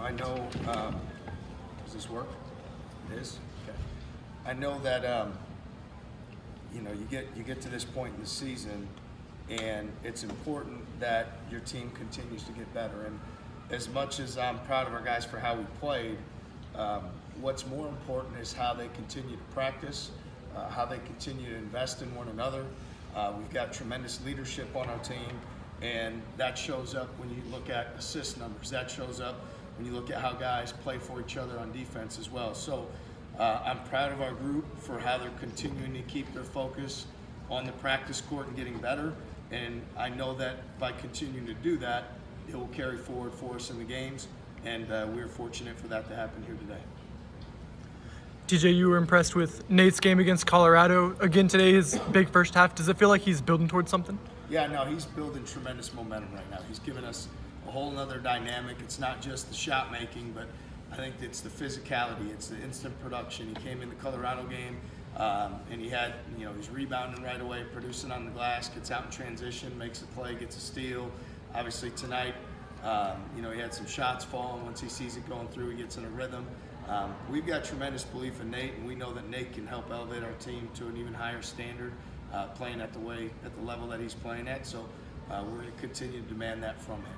I know, does this work? It is? Okay. I know that, you get to this point in the season, and it's important that your team continues to get better. And as much as I'm proud of our guys for how we played, what's more important is how they continue to practice, how they continue to invest in one another. We've got tremendous leadership on our team, and that shows up when you look at assist numbers. That shows up when you look at how guys play for each other on defense as well. So I'm proud of our group for how they're continuing to keep their focus on the practice court and getting better. And I know that by continuing to do that, it will carry forward for us in the games, and we're fortunate for that to happen here today. TJ, you were impressed with Nate's game against Colorado. Again today, his big first half. Does it feel like he's building towards something? Yeah, no, he's building tremendous momentum right now. He's given us a whole nother dynamic. It's not just the shot making, but I think it's the physicality. It's the instant production. He came in the Colorado game, and he had, he's rebounding right away, producing on the glass, gets out in transition, makes a play, gets a steal. Obviously tonight, he had some shots falling. Once he sees it going through, he gets in a rhythm. We've got tremendous belief in Nate, and we know that Nate can help elevate our team to an even higher standard, playing at the level that he's playing at. So we're going to continue to demand that from him.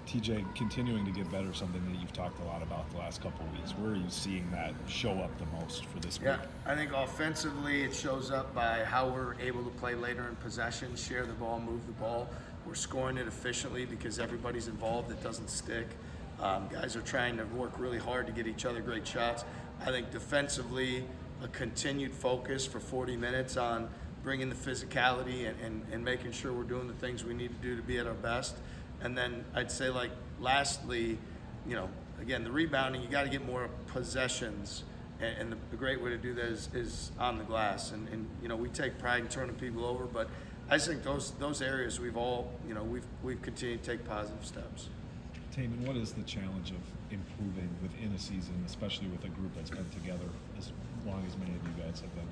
TJ, continuing to get better, something that you've talked a lot about the last couple of weeks. Where are you seeing that show up the most for this week? Yeah, I think offensively it shows up by how we're able to play later in possession, share the ball, move the ball. We're scoring it efficiently because everybody's involved. It doesn't stick. Guys are trying to work really hard to get each other great shots. I think defensively, a continued focus for 40 minutes on bringing the physicality and making sure we're doing the things we need to do to be at our best. And then I'd say, lastly, again, the rebounding, you got to get more possessions. And the great way to do that is on the glass. And we take pride in turning people over, but I just think those areas we've all, we've continued to take positive steps. Tamin, what is the challenge of improving within a season, especially with a group that's been together as long as many of you guys have been?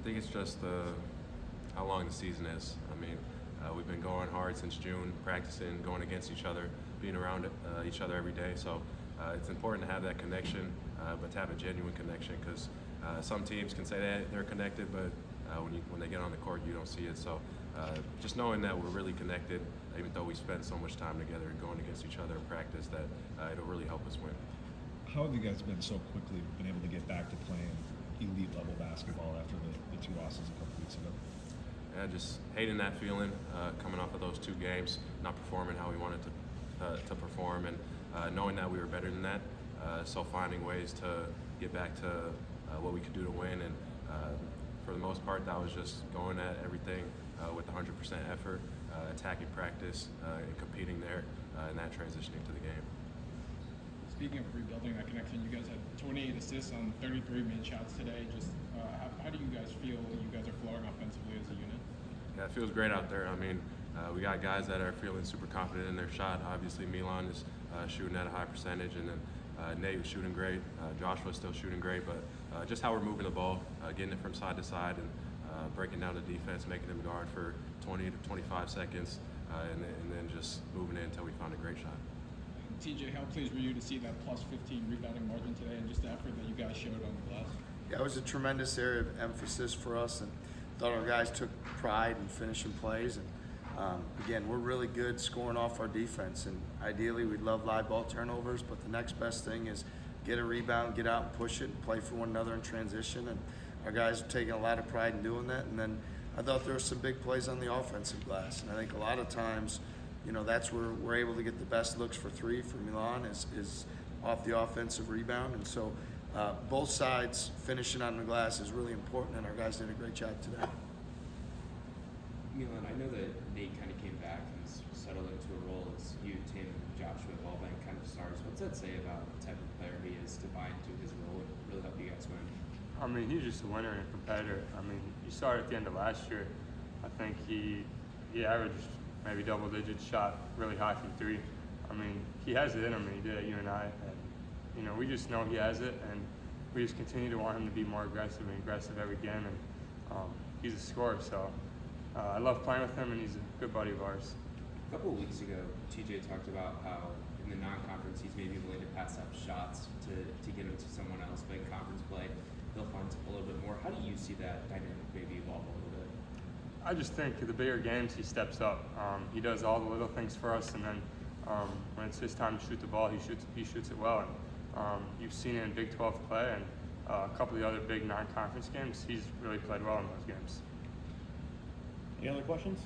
I think it's just how long the season is. I mean, we've been going hard since June, practicing, going against each other, being around each other every day. So it's important to have that connection, but to have a genuine connection, because some teams can say they're connected, but when they get on the court, you don't see it. So just knowing that we're really connected, even though we spend so much time together and going against each other in practice, that it'll really help us win. How have you guys been so quickly been able to get back to playing elite level basketball after the two losses a couple weeks ago? Yeah, just hating that feeling, coming off of those two games, not performing how we wanted to perform, and knowing that we were better than that. So finding ways to get back to what we could do to win, and for the most part, that was just going at everything with 100% effort, attacking practice, and competing there, and that transitioning to the game. Speaking of rebuilding that connection, you guys had 28 assists on 33 made shots today. Just how do you guys feel you guys are flowing offensively as a unit? Yeah, it feels great out there. I mean, we got guys that are feeling super confident in their shot. Obviously, Milan is shooting at a high percentage, and then Nate was shooting great. Joshua's still shooting great, but just how we're moving the ball, getting it from side to side, and breaking down the defense, making them guard for 20 to 25 seconds, and then just moving it until we found a great shot. TJ, how pleased were you to see that plus 15 rebounding margin today, and just the effort that you guys showed on the glass? Yeah, it was a tremendous area of emphasis for us, and thought our guys took pride in finishing plays. And again, we're really good scoring off our defense, and ideally we'd love live ball turnovers, but the next best thing is get a rebound, get out and push it, and play for one another in transition. And our guys are taking a lot of pride in doing that. And then I thought there were some big plays on the offensive glass, and I think a lot of times, that's where we're able to get the best looks for three for Milan is off the offensive rebound. And so both sides finishing on the glass is really important, and our guys did a great job today. Milan, I know that Nate kind of came back and settled into a role as you, Tim, and Joshua have all been kind of stars. What's that say about the type of player he is to buy into his role and really help you guys win? I mean, he's just a winner and a competitor. I mean, you saw it at the end of last year. I think he averaged maybe double digits, shot really high from three. I mean, he has it in him, and he did at UNI. And, we just know he has it, and we just continue to want him to be more aggressive every game. And he's a scorer, so I love playing with him, and he's a good buddy of ours. A couple of weeks ago, TJ talked about how in the non-conference he's maybe willing to pass up shots to get him to someone else, but in conference play he'll find a little bit more. How do you see that dynamic maybe evolve a little bit? I just think the bigger games he steps up. He does all the little things for us, and then when it's his time to shoot the ball, he shoots it well. And you've seen it in Big 12 play and a couple of the other big non-conference games. He's really played well in those games. Any other questions?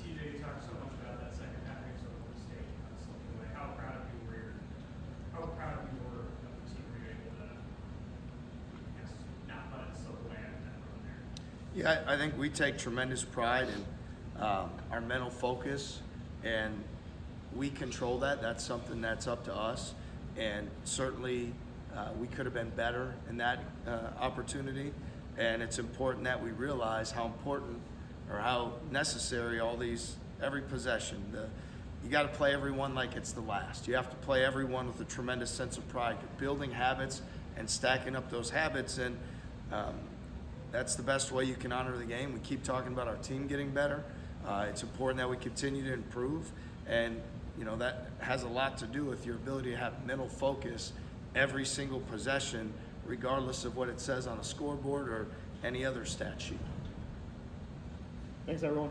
TJ, you talked so much about that second half against Oklahoma State slipping away. How proud of you were of the team were you able to, I guess, not let it slip away after that run there? Yeah, I think we take tremendous pride in our mental focus, and we control that. That's something that's up to us, and certainly we could have been better in that opportunity, and it's important that we realize how important or how necessary every possession. You got to play everyone like it's the last. You have to play everyone with a tremendous sense of pride. You're building habits and stacking up those habits, and that's the best way you can honor the game. We keep talking about our team getting better. It's important that we continue to improve, and that has a lot to do with your ability to have mental focus every single possession, regardless of what it says on a scoreboard or any other stat sheet. Thanks, everyone.